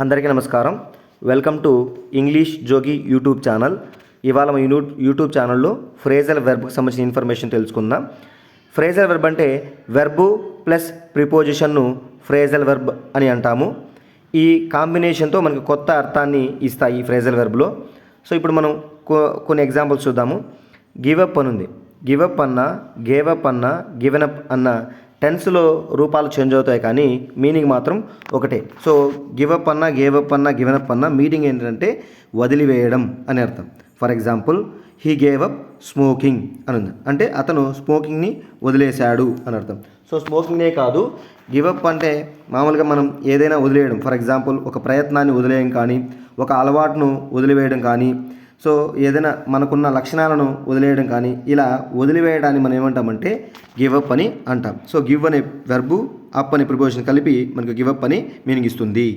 అందరికీ నమస్కారం. Welcome to English Jogi YouTube channel. ఇవాళ మా యూట్యూబ్ ఛానల్లో ఫ్రేజల్ వెర్బ్కి సంబంధించిన ఇన్ఫర్మేషన్ తెలుసుకుందాం. ఫ్రేజల్ వెర్బ్ అంటే వెర్బు ప్లస్ ప్రిపోజిషన్ను ఫ్రేజల్ వెర్బ్ అని అంటాము. ఈ కాంబినేషన్తో మనకు కొత్త అర్థాన్ని ఇస్తాయి ఈ ఫ్రేజల్ వెర్బ్లో. సో ఇప్పుడు మనం కొన్ని ఎగ్జాంపుల్స్ చూద్దాము. గివప్ అని ఉంది. గివప్ అన్న, గేవప్ అన్న, గివెనప్ అన్న టెన్స్లో రూపాలు చేంజ్ అవుతాయి కానీ మీనింగ్ మాత్రం ఒకటే. సో గివప్ అన్న, గేవప్ అన్న, గివెనప్ అన్న మీనింగ్ ఏంటంటే వదిలివేయడం అని అర్థం. For example he gave up smoking అని ఉంది, అంటే అతను స్మోకింగ్ని వదిలేశాడు అని అర్థం. సో స్మోకింగ్నే కాదు, గివప్ అంటే మామూలుగా మనం ఏదైనా వదిలేయడం. ఫర్ ఎగ్జాంపుల్ ఒక ప్రయత్నాన్ని వదిలేయడం కానీ, ఒక అలవాటును వదిలివేయడం కానీ, సో ఏదైనా మనకున్న లక్షణాలను వదిలేయడం కానీ, ఇలా వదిలివేయడాన్ని మనం ఏమంటామంటే గివ్ అప్ అని అంటాం. సో గివ్ అనే వెర్బు, అప్ అనే ప్రిపోజిషన్ కలిపి మనకు గివ్ అప్ అని మీనింగ్ ఇస్తుంది.